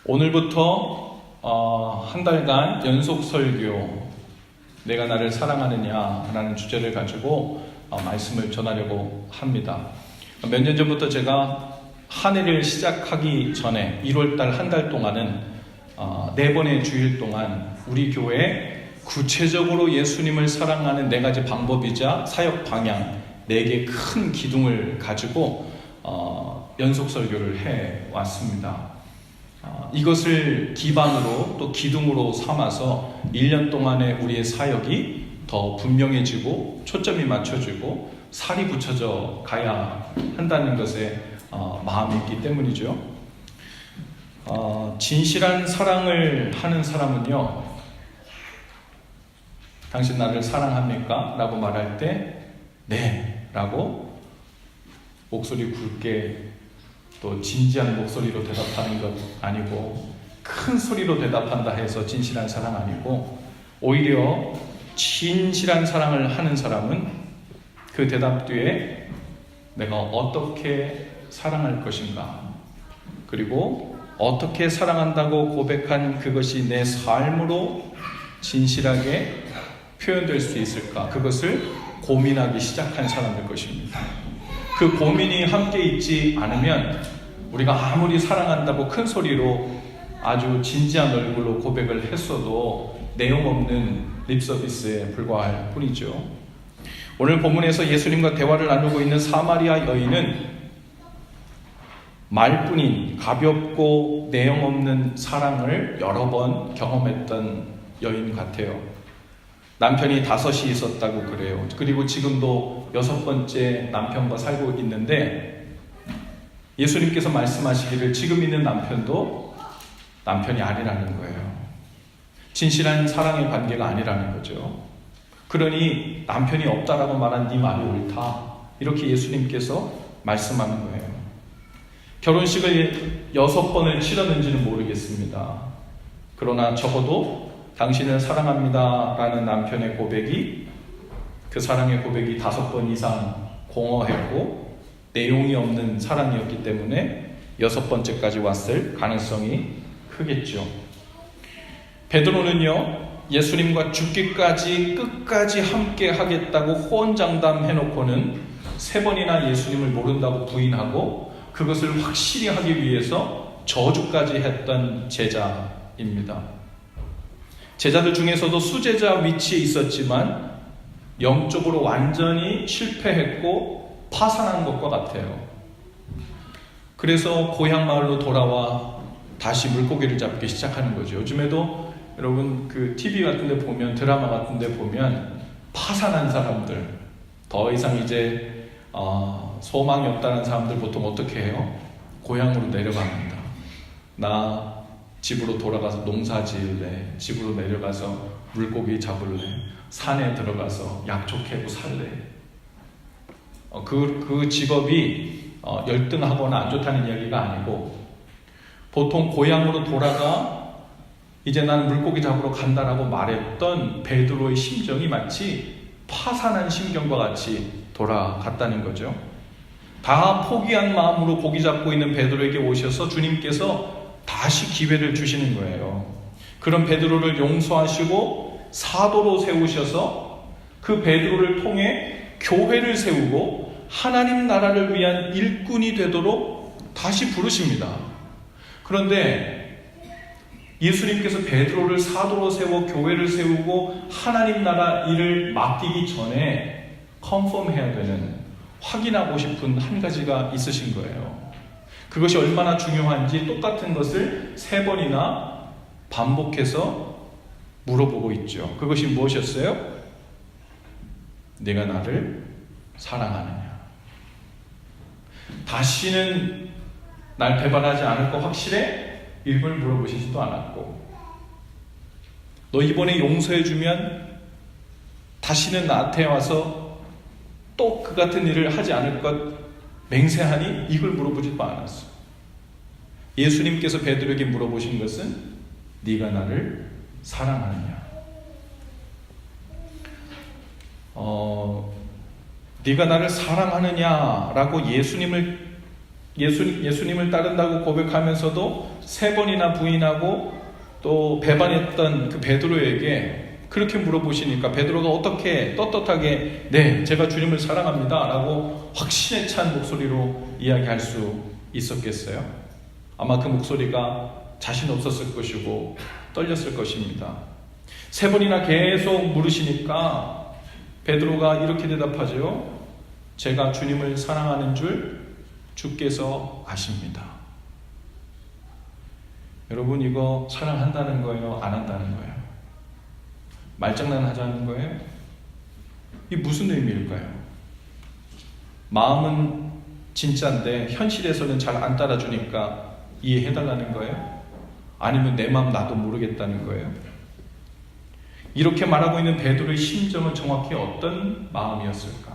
오늘부터 한 달간 연속 설교 내가 나를 사랑하느냐라는 주제를 가지고 말씀을 전하려고 합니다. 몇 년 전부터 제가 한 해를 시작하기 전에 1월달 한 달 동안은 4번의 주일 동안 우리 교회에 구체적으로 예수님을 사랑하는 4가지 방법이자 사역 방향 4개 큰 기둥을 가지고 연속 설교를 해왔습니다. 이것을 기반으로 또 기둥으로 삼아서 1년 동안의 우리의 사역이 더 분명해지고 초점이 맞춰지고 살이 붙여져 가야 한다는 것에 마음이 있기 때문이죠. 진실한 사랑을 하는 사람은요, 당신 나를 사랑합니까? 라고 말할 때 네 라고 목소리 굵게 또 진지한 목소리로 대답하는 것 아니고 큰 소리로 대답한다 해서 진실한 사랑 아니고, 오히려 진실한 사랑을 하는 사람은 그 대답 뒤에 내가 어떻게 사랑할 것인가, 그리고 어떻게 사랑한다고 고백한 그것이 내 삶으로 진실하게 표현될 수 있을까, 그것을 고민하기 시작한 사람일 것입니다. 그 고민이 함께 있지 않으면 우리가 아무리 사랑한다고 큰 소리로 아주 진지한 얼굴로 고백을 했어도 내용 없는 립서비스에 불과할 뿐이죠. 오늘 본문에서 예수님과 대화를 나누고 있는 사마리아 여인은 말뿐인 가볍고 내용 없는 사랑을 여러 번 경험했던 여인 같아요. 남편이 5이 있었다고 그래요. 그리고 지금도 6번째 남편과 살고 있는데 예수님께서 말씀하시기를 지금 있는 남편도 남편이 아니라는 거예요. 진실한 사랑의 관계가 아니라는 거죠. 그러니 남편이 없다라고 말한 네 말이 옳다, 이렇게 예수님께서 말씀하는 거예요. 결혼식을 6번을 치렀는지는 모르겠습니다. 그러나 적어도 당신을 사랑합니다 라는 남편의 고백이, 그 사랑의 고백이 5번 이상 공허했고 내용이 없는 사랑이었기 때문에 6번째까지 왔을 가능성이 크겠죠. 베드로는요, 예수님과 죽기까지 끝까지 함께 하겠다고 호언장담 해놓고는 3번이나 예수님을 모른다고 부인하고 그것을 확실히 하기 위해서 저주까지 했던 제자입니다. 제자들 중에서도 수제자 위치에 있었지만 영적으로 완전히 실패했고 파산한 것과 같아요. 그래서 고향 마을로 돌아와 다시 물고기를 잡기 시작하는 거죠. 요즘에도 여러분 그 TV 같은 데 보면, 드라마 같은 데 보면 파산한 사람들, 더 이상 이제 소망이 없다는 사람들 보통 어떻게 해요? 고향으로 내려갑니다. 나 집으로 돌아가서 농사 지을래, 집으로 내려가서 물고기 잡을래, 산에 들어가서 약초 캐고 살래. 그 직업이 열등하거나 안 좋다는 이야기가 아니고, 보통 고향으로 돌아가 이제 나는 물고기 잡으러 간다라고 말했던 베드로의 심정이 마치 파산한 심경과 같이 돌아갔다는 거죠. 다 포기한 마음으로 고기 잡고 있는 베드로에게 오셔서 주님께서 다시 기회를 주시는 거예요. 그런 베드로를 용서하시고 사도로 세우셔서 그 베드로를 통해 교회를 세우고 하나님 나라를 위한 일꾼이 되도록 다시 부르십니다. 그런데 예수님께서 베드로를 사도로 세워 교회를 세우고 하나님 나라 일을 맡기기 전에 컨펌해야 되는, 확인하고 싶은 한 가지가 있으신 거예요. 그것이 얼마나 중요한지 똑같은 것을 3번이나 반복해서 물어보고 있죠. 그것이 무엇이었어요? 네가 나를 사랑하느냐? 다시는 날 배반하지 않을 거 확실해? 이걸 물어보시지도 않았고, 너 이번에 용서해주면 다시는 나한테 와서 또 그 같은 일을 하지 않을 것 맹세하니? 이걸 물어보지도 않았어. 예수님께서 베드로에게 물어보신 것은 네가 나를 사랑하느냐? 네가 나를 사랑하느냐라고 예수님을 예수님을 따른다고 고백하면서도 3번이나 부인하고 또 배반했던 그 베드로에게 그렇게 물어보시니까 베드로가 어떻게 떳떳하게 네, 제가 주님을 사랑합니다 라고 확신에 찬 목소리로 이야기할 수 있었겠어요? 아마 그 목소리가 자신 없었을 것이고 떨렸을 것입니다. 3번이나 계속 물으시니까 베드로가 이렇게 대답하죠. 제가 주님을 사랑하는 줄 주께서 아십니다. 여러분, 이거 사랑한다는 거예요? 안 한다는 거예요? 말장난 하자는 거예요? 이게 무슨 의미일까요? 마음은 진짜인데 현실에서는 잘 안 따라주니까 이해해달라는 거예요? 아니면 내 마음 나도 모르겠다는 거예요? 이렇게 말하고 있는 베드로의 심정은 정확히 어떤 마음이었을까?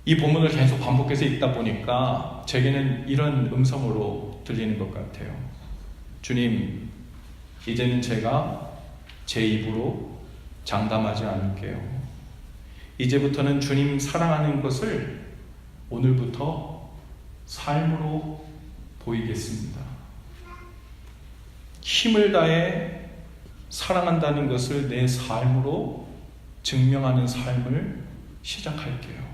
이 본문을 계속 반복해서 읽다 보니까 제게는 이런 음성으로 들리는 것 같아요. 주님, 이제는 제가 제 입으로 장담하지 않을게요. 이제부터는 주님 사랑하는 것을 오늘부터 삶으로 보이겠습니다. 힘을 다해 사랑한다는 것을 내 삶으로 증명하는 삶을 시작할게요.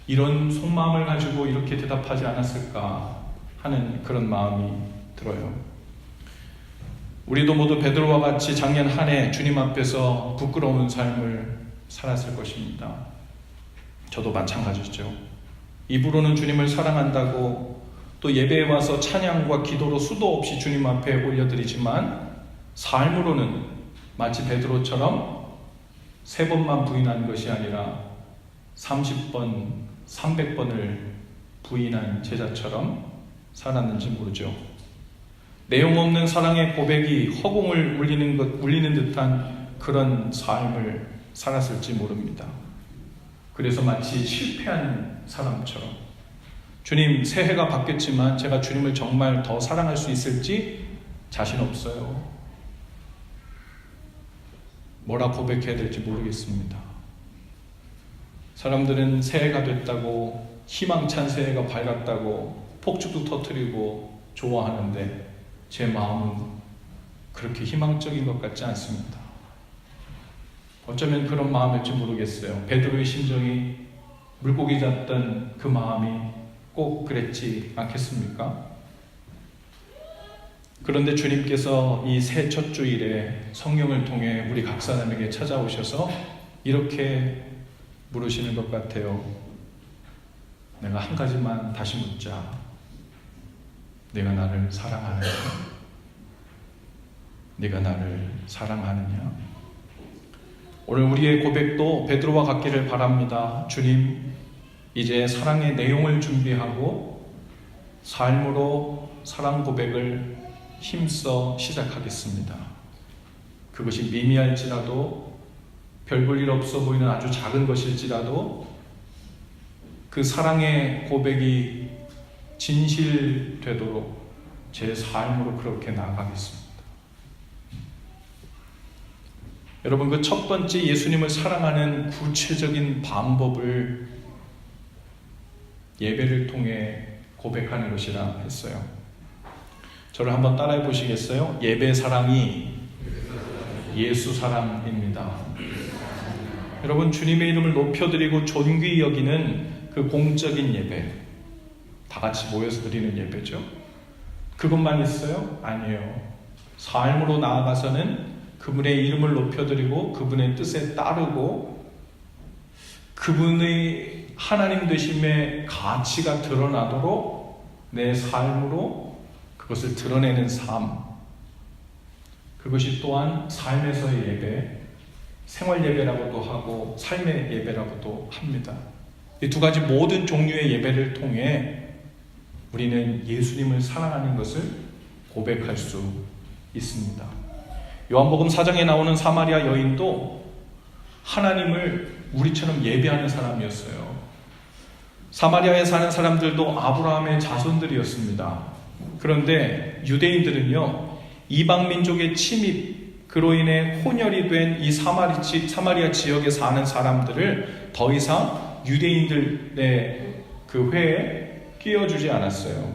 이런 속마음을 가지고 이렇게 대답하지 않았을까 하는 그런 마음이 들어요. 우리도 모두 베드로와 같이 작년 한 해 주님 앞에서 부끄러운 삶을 살았을 것입니다. 저도 마찬가지죠. 입으로는 주님을 사랑한다고 또 예배에 와서 찬양과 기도로 수도 없이 주님 앞에 올려드리지만 삶으로는 마치 베드로처럼 3번만 부인한 것이 아니라 30번, 300번을 부인한 제자처럼 살았는지 모르죠. 내용 없는 사랑의 고백이 허공을 울리는 듯한 그런 삶을 살았을지 모릅니다. 그래서 마치 실패한 사람처럼 주님, 새해가 바뀌었지만 제가 주님을 정말 더 사랑할 수 있을지 자신 없어요. 뭐라 고백해야 될지 모르겠습니다. 사람들은 새해가 됐다고, 희망찬 새해가 밝았다고 폭죽도 터뜨리고 좋아하는데 제 마음은 그렇게 희망적인 것 같지 않습니다. 어쩌면 그런 마음일지 모르겠어요. 베드로의 심정이 물고기 잡던 그 마음이 꼭 그랬지 않겠습니까? 그런데 주님께서 이 새 첫 주일에 성령을 통해 우리 각 사람에게 찾아오셔서 이렇게 물으시는 것 같아요. 내가 한 가지만 다시 묻자. 내가 나를 사랑하느냐? 네가 나를 사랑하느냐? 오늘 우리의 고백도 베드로와 같기를 바랍니다. 주님, 이제 사랑의 내용을 준비하고 삶으로 사랑 고백을 힘써 시작하겠습니다. 그것이 미미할지라도, 별 볼 일 없어 보이는 아주 작은 것일지라도 그 사랑의 고백이 진실되도록 제 삶으로 그렇게 나아가겠습니다. 여러분, 그 첫 번째 예수님을 사랑하는 구체적인 방법을 예배를 통해 고백하는 것이라 했어요. 저를 한번 따라해 보시겠어요? 예배 사랑이 예수 사랑입니다. 여러분, 주님의 이름을 높여드리고 존귀히 여기는 그 공적인 예배, 다 같이 모여서 드리는 예배죠. 그것만 있어요? 아니에요. 삶으로 나아가서는 그분의 이름을 높여드리고 그분의 뜻에 따르고 그분의 하나님 되심의 가치가 드러나도록 내 삶으로 그것을 드러내는 삶, 그것이 또한 삶에서의 예배, 생활 예배라고도 하고 삶의 예배라고도 합니다. 이 두 가지 모든 종류의 예배를 통해 우리는 예수님을 사랑하는 것을 고백할 수 있습니다. 요한복음 4장에 나오는 사마리아 여인도 하나님을 우리처럼 예배하는 사람이었어요. 사마리아에 사는 사람들도 아브라함의 자손들이었습니다. 그런데 유대인들은요, 이방 민족의 침입, 그로 인해 혼혈이 된 이 사마리아 지역에 사는 사람들을 더 이상 유대인들의 그 회에 끼워주지 않았어요.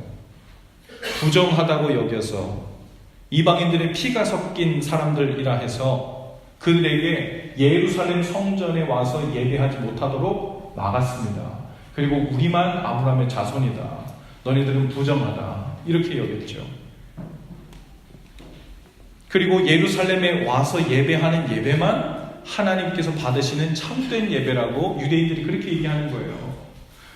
부정하다고 여겨서 이방인들의 피가 섞인 사람들이라 해서 그들에게 예루살렘 성전에 와서 예배하지 못하도록 막았습니다. 그리고 우리만 아브라함의 자손이다, 너희들은 부정하다, 이렇게 여겼죠. 그리고 예루살렘에 와서 예배하는 예배만 하나님께서 받으시는 참된 예배라고 유대인들이 그렇게 얘기하는 거예요.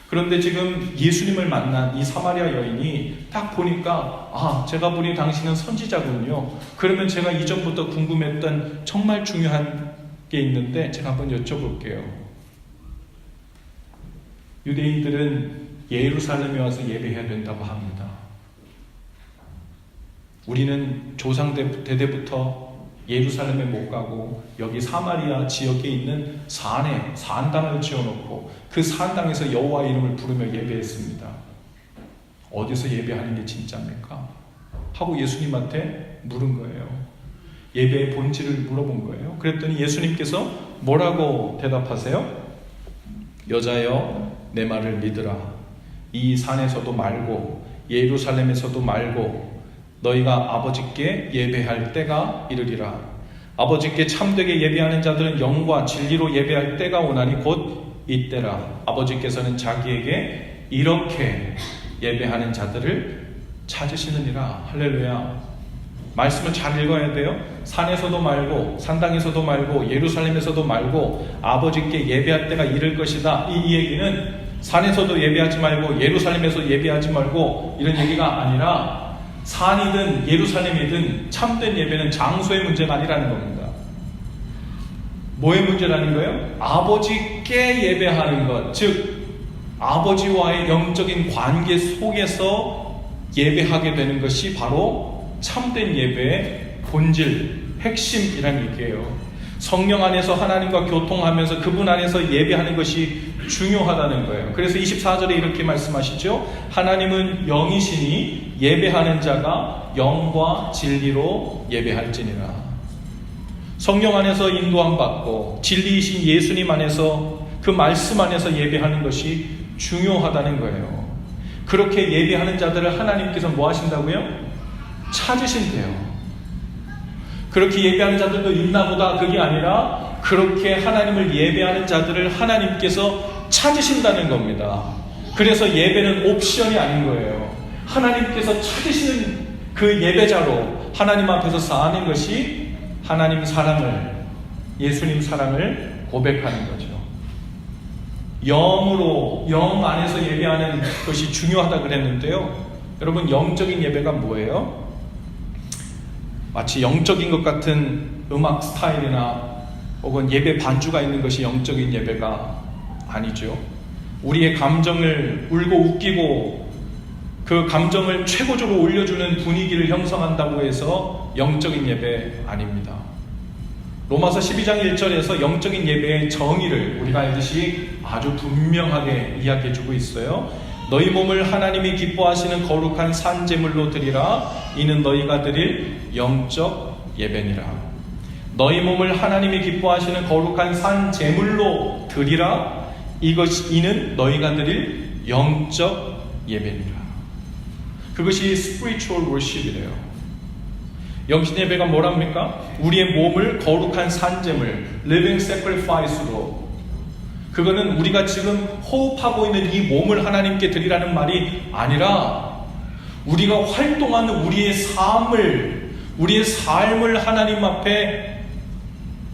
그런데 지금 예수님을 만난 이 사마리아 여인이 딱 보니까 제가 보니 당신은 선지자군요. 그러면 제가 이전부터 궁금했던 정말 중요한 게 있는데 제가 한번 여쭤볼게요. 유대인들은 예루살렘에 와서 예배해야 된다고 합니다. 우리는 조상 대대부터 예루살렘에 못 가고 여기 사마리아 지역에 있는 산에 산당을 지어놓고 그 산당에서 여호와 이름을 부르며 예배했습니다. 어디서 예배하는 게 진짜입니까? 하고 예수님한테 물은 거예요. 예배의 본질을 물어본 거예요. 그랬더니 예수님께서 뭐라고 대답하세요? 여자여, 내 말을 믿으라. 이 산에서도 말고 예루살렘에서도 말고 너희가 아버지께 예배할 때가 이르리라. 아버지께 참되게 예배하는 자들은 영과 진리로 예배할 때가 오나니 곧 이때라. 아버지께서는 자기에게 이렇게 예배하는 자들을 찾으시느니라. 할렐루야. 말씀을 잘 읽어야 돼요. 산에서도 말고 산당에서도 말고 예루살렘에서도 말고 아버지께 예배할 때가 이를 것이다. 이 얘기는 산에서도 예배하지 말고 예루살렘에서 예배하지 말고 이런 얘기가 아니라 산이든 예루살렘이든 참된 예배는 장소의 문제가 아니라는 겁니다. 뭐의 문제라는 거예요? 아버지께 예배하는 것, 즉 아버지와의 영적인 관계 속에서 예배하게 되는 것이 바로 참된 예배의 본질, 핵심이라는 얘기예요. 성령 안에서 하나님과 교통하면서 그분 안에서 예배하는 것이 중요하다는 거예요. 그래서 24절에 이렇게 말씀하시죠. 하나님은 영이시니 예배하는 자가 영과 진리로 예배할지니라. 성령 안에서 인도함 받고 진리이신 예수님 안에서 그 말씀 안에서 예배하는 것이 중요하다는 거예요. 그렇게 예배하는 자들을 하나님께서 뭐 하신다고요? 찾으신대요. 그렇게 예배하는 자들도 있나 보다, 그게 아니라 그렇게 하나님을 예배하는 자들을 하나님께서 찾으신다는 겁니다. 그래서 예배는 옵션이 아닌 거예요. 하나님께서 찾으시는 그 예배자로 하나님 앞에서 사는 것이 하나님 사랑을, 예수님 사랑을 고백하는 거죠. 영으로, 영 안에서 예배하는 것이 중요하다 그랬는데요. 여러분, 영적인 예배가 뭐예요? 마치 영적인 것 같은 음악 스타일이나 혹은 예배 반주가 있는 것이 영적인 예배가 아니죠. 우리의 감정을 울고 웃기고 그 감정을 최고적으로 올려주는 분위기를 형성한다고 해서 영적인 예배 아닙니다. 로마서 12장 1절에서 영적인 예배의 정의를 우리가 알듯이 아주 분명하게 이야기해주고 있어요. 너희 몸을 하나님이 기뻐하시는 거룩한 산제물로 드리라. 이는 너희가 드릴 영적 예배니라. 너희 몸을 하나님이 기뻐하시는 거룩한 산제물로 드리라. 이는 너희가 드릴 영적 예배니라. 그것이 spiritual worship이래요. 영신 예배가 뭐랍니까? 우리의 몸을 거룩한 산제물, living sacrifice로, 그거는 우리가 지금 호흡하고 있는 이 몸을 하나님께 드리라는 말이 아니라 우리가 활동하는 우리의 삶을 하나님 앞에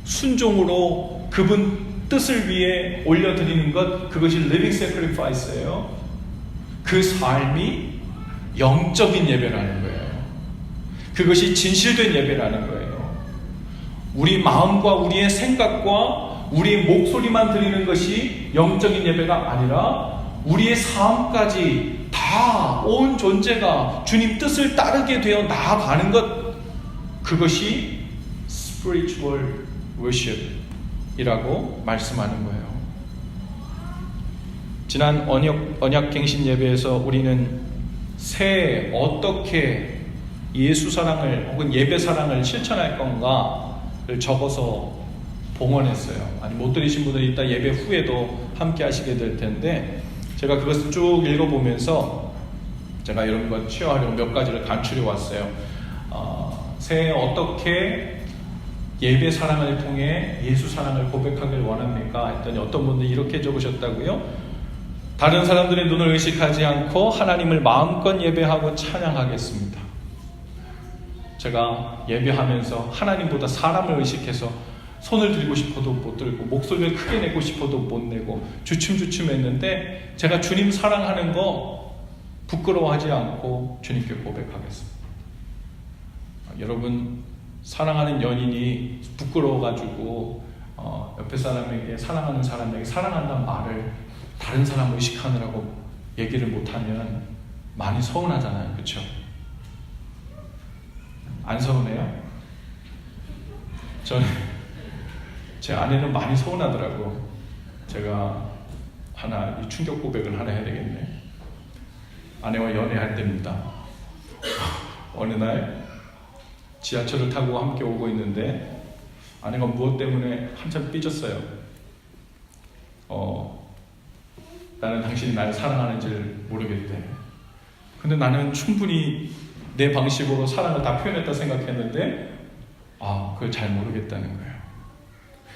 순종으로 그분 뜻을 위해 올려드리는 것, 그것이 living sacrifice예요. 그 삶이 영적인 예배라는 거예요. 그것이 진실된 예배라는 거예요. 우리 마음과 우리의 생각과 우리의 목소리만 드리는 것이 영적인 예배가 아니라 우리의 삶까지 다 온 존재가 주님 뜻을 따르게 되어 나아가는 것, 그것이 spiritual worship이라고 말씀하는 거예요. 지난 언약갱신 예배에서 우리는 새해 어떻게 예수 사랑을 혹은 예배 사랑을 실천할 건가를 적어서 봉헌했어요. 아니 못 들으신 분들은 이따 예배 후에도 함께 하시게 될 텐데, 제가 그것을 쭉 읽어보면서 제가 여러분과 취하려고 몇 가지를 간추려 왔어요. 새해 어떻게 예배 사랑을 통해 예수 사랑을 고백하길 원합니까? 했더니 어떤 분들이 이렇게 적으셨다고요? 다른 사람들의 눈을 의식하지 않고 하나님을 마음껏 예배하고 찬양하겠습니다. 제가 예배하면서 하나님보다 사람을 의식해서 손을 들고 싶어도 못 들고 목소리를 크게 내고 싶어도 못 내고 주춤주춤 했는데, 제가 주님 사랑하는 거 부끄러워하지 않고 주님께 고백하겠습니다. 여러분, 사랑하는 연인이 부끄러워가지고 옆에 사람에게, 사랑하는 사람에게 사랑한다는 말을 다른 사람을 의식하느라고 얘기를 못하면 많이 서운하잖아요. 그렇죠? 안 서운해요? 저는 제 아내는 많이 서운하더라고. 제가 하나 이 충격 고백을 하나 해야 되겠네. 아내와 연애할 때입니다. 어느 날 지하철을 타고 함께 오고 있는데 아내가 무엇 때문에 한참 삐졌어요. 나는 당신이 나를 사랑하는지를 모르겠대. 근데 나는 충분히 내 방식으로 사랑을 다 표현했다 생각했는데 그걸 잘 모르겠다는 거예요.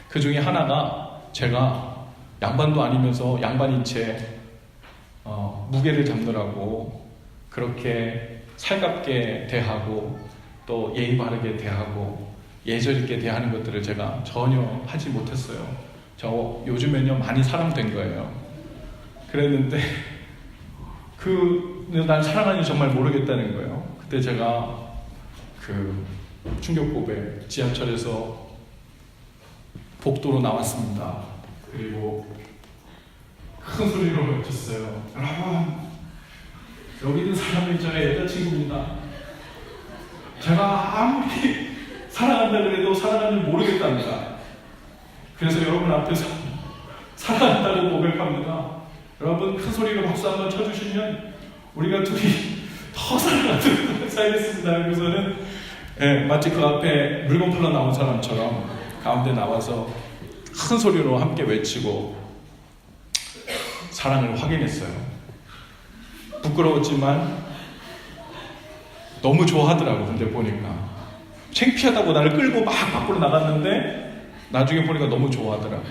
그 중에 하나가, 제가 양반도 아니면서 양반인 채 무게를 잡느라고 그렇게 살갑게 대하고 또 예의 바르게 대하고 예절 있게 대하는 것들을 제가 전혀 하지 못했어요. 저 요즘에는요 많이 사람된 거예요. 그랬는데 날 사랑하는지 정말 모르겠다는 거예요. 그때 제가 그 충격 고백, 지하철에서 복도로 나왔습니다. 그리고 큰 소리로 외쳤어요. 여러분, 여기 있는 사람이 저의 여자친구입니다. 제가 아무리 사랑한다 그래도 사랑하는지 모르겠답니다. 그래서 여러분 앞에서 사랑한다고 고백합니다. 여러분, 큰 소리로 박수 한번 쳐주시면 우리가 둘이 더 사랑하도록 살겠습니다. 그래서는 마치 그 앞에 물건 팔러 나온 사람처럼 가운데 나와서 큰 소리로 함께 외치고 사랑을 확인했어요. 부끄러웠지만 너무 좋아하더라고. 근데 보니까 창피하다고 나를 끌고 막 밖으로 나갔는데 나중에 보니까 너무 좋아하더라고.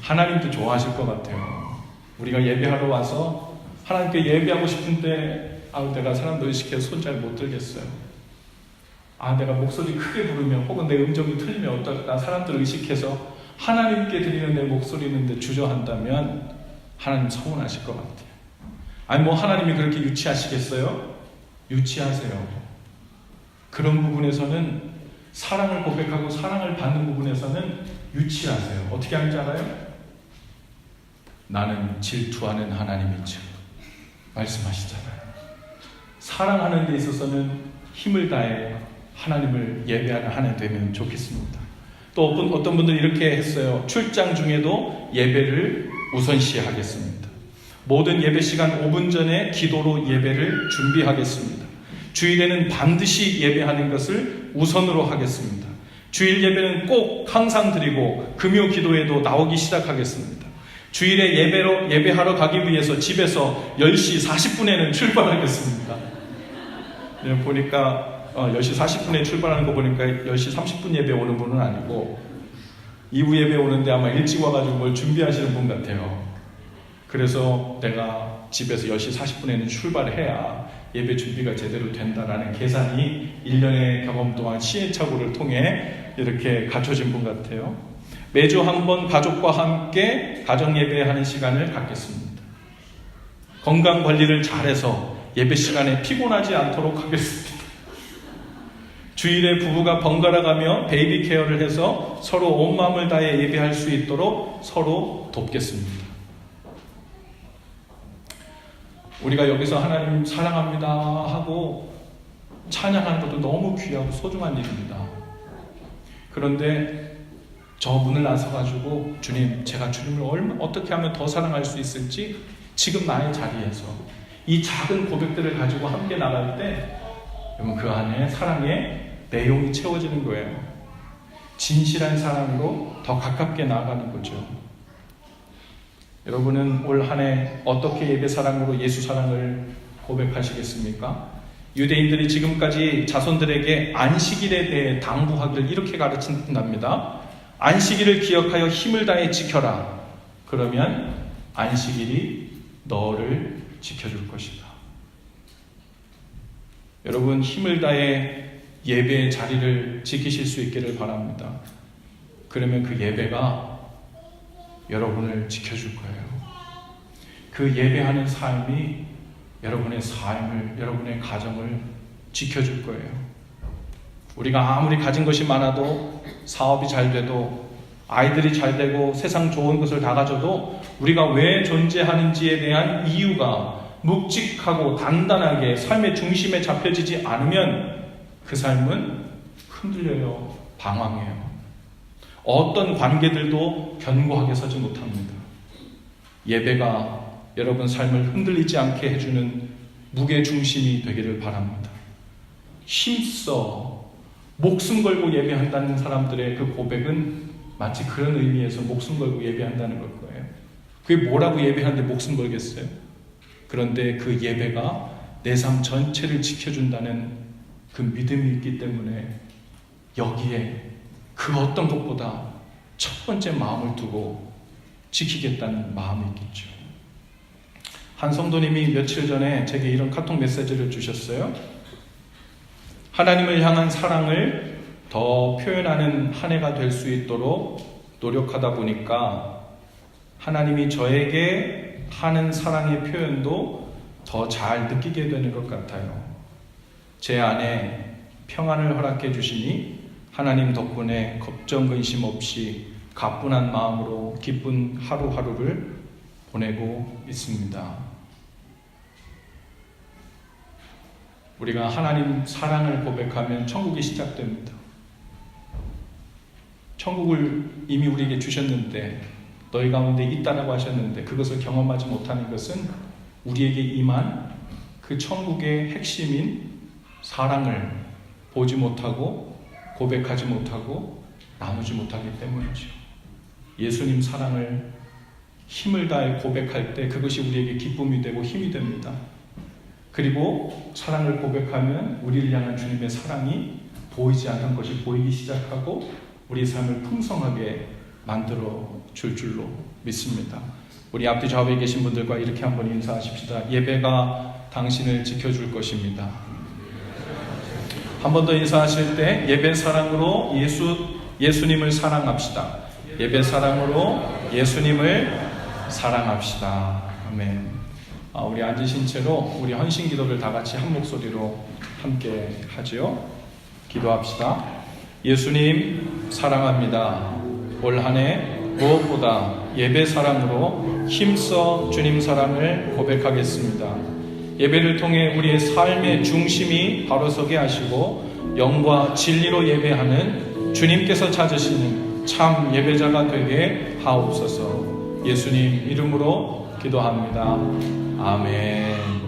하나님도 좋아하실 것 같아요. 우리가 예배하러 와서 하나님께 예배하고 싶은데 내가 사람들 의식해서 손 잘 못 들겠어요. 내가 목소리 크게 부르면 혹은 내 음정이 틀리면 어떨까, 사람들을 의식해서 하나님께 드리는 내 목소리인데 주저한다면 하나님 서운하실 것 같아요. 하나님이 그렇게 유치하시겠어요? 유치하세요. 그런 부분에서는, 사랑을 고백하고 사랑을 받는 부분에서는 유치하세요. 어떻게 하는지 알아요? 나는 질투하는 하나님이죠 말씀하시잖아요. 사랑하는 데 있어서는 힘을 다해 하나님을 예배하는 한 해 되면 좋겠습니다. 또 어떤 분들은 이렇게 했어요. 출장 중에도 예배를 우선시하겠습니다. 모든 예배 시간 5분 전에 기도로 예배를 준비하겠습니다. 주일에는 반드시 예배하는 것을 우선으로 하겠습니다. 주일 예배는 꼭 항상 드리고 금요 기도에도 나오기 시작하겠습니다. 주일에 예배하러 가기 위해서 집에서 10시 40분에는 출발하겠습니다. 보니까 10시 40분에 출발하는 거 보니까 10시 30분 예배 오는 분은 아니고 2부 예배 오는데 아마 일찍 와가지고 뭘 준비하시는 분 같아요. 그래서 내가 집에서 10시 40분에는 출발을 해야 예배 준비가 제대로 된다라는 계산이 1년의 경험 동안 시행착오를 통해 이렇게 갖춰진 분 같아요. 매주 한 번 가족과 함께 가정 예배하는 시간을 갖겠습니다. 건강 관리를 잘해서 예배 시간에 피곤하지 않도록 하겠습니다. 주일에 부부가 번갈아 가며 베이비 케어를 해서 서로 온 마음을 다해 예배할 수 있도록 서로 돕겠습니다. 우리가 여기서 하나님 사랑합니다 하고 찬양하는 것도 너무 귀하고 소중한 일입니다. 그런데 저 문을 나서가지고 주님, 제가 주님을 어떻게 하면 더 사랑할 수 있을지 지금 나의 자리에서 이 작은 고백들을 가지고 함께 나갈 때 여러분 그 안에 사랑의 내용이 채워지는 거예요. 진실한 사랑으로 더 가깝게 나아가는 거죠. 여러분은 올 한 해 어떻게 예배 사랑으로 예수 사랑을 고백하시겠습니까? 유대인들이 지금까지 자손들에게 안식일에 대해 당부하기를 이렇게 가르친답니다. 안식일을 기억하여 힘을 다해 지켜라. 그러면 안식일이 너를 지켜줄 것이다. 여러분, 힘을 다해 예배의 자리를 지키실 수 있기를 바랍니다. 그러면 그 예배가 여러분을 지켜줄 거예요. 그 예배하는 삶이 여러분의 삶을, 여러분의 가정을 지켜줄 거예요. 우리가 아무리 가진 것이 많아도, 사업이 잘 돼도, 아이들이 잘 되고 세상 좋은 것을 다 가져도 우리가 왜 존재하는지에 대한 이유가 묵직하고 단단하게 삶의 중심에 잡혀지지 않으면 그 삶은 흔들려요. 방황해요. 어떤 관계들도 견고하게 서지 못합니다. 예배가 여러분 삶을 흔들리지 않게 해주는 무게 중심이 되기를 바랍니다. 힘써 목숨 걸고 예배한다는 사람들의 그 고백은 마치 그런 의미에서 목숨 걸고 예배한다는 걸 거예요. 그게 뭐라고 예배하는데 목숨 걸겠어요? 그런데 그 예배가 내 삶 전체를 지켜준다는 그 믿음이 있기 때문에 여기에 그 어떤 것보다 첫 번째 마음을 두고 지키겠다는 마음이 있겠죠. 한 성도님이 며칠 전에 제게 이런 카톡 메시지를 주셨어요. 하나님을 향한 사랑을 더 표현하는 한 해가 될 수 있도록 노력하다 보니까 하나님이 저에게 하는 사랑의 표현도 더 잘 느끼게 되는 것 같아요. 제 안에 평안을 허락해 주시니 하나님 덕분에 걱정 근심 없이 가뿐한 마음으로 기쁜 하루하루를 보내고 있습니다. 우리가 하나님 사랑을 고백하면 천국이 시작됩니다. 천국을 이미 우리에게 주셨는데, 너희 가운데 있다라고 하셨는데 그것을 경험하지 못하는 것은 우리에게 임한 그 천국의 핵심인 사랑을 보지 못하고 고백하지 못하고 나누지 못하기 때문이죠. 예수님 사랑을 힘을 다해 고백할 때 그것이 우리에게 기쁨이 되고 힘이 됩니다. 그리고 사랑을 고백하면 우리를 향한 주님의 사랑이 보이지 않던 것이 보이기 시작하고 우리 삶을 풍성하게 만들어 줄 줄로 믿습니다. 우리 앞뒤 좌우에 계신 분들과 이렇게 한번 인사하십시다. 예배가 당신을 지켜줄 것입니다. 한 번 더 인사하실 때 예배 사랑으로 예수님을 사랑합시다. 예배 사랑으로 예수님을 사랑합시다. 아멘. 우리 앉으신 채로 우리 헌신 기도를 다 같이 한 목소리로 함께 하지요. 기도합시다. 예수님 사랑합니다. 올 한 해 무엇보다 예배 사랑으로 힘써 주님 사랑을 고백하겠습니다. 예배를 통해 우리의 삶의 중심이 바로 서게 하시고 영과 진리로 예배하는 주님께서 찾으시는 참 예배자가 되게 하옵소서. 예수님 이름으로 기도합니다. 아멘.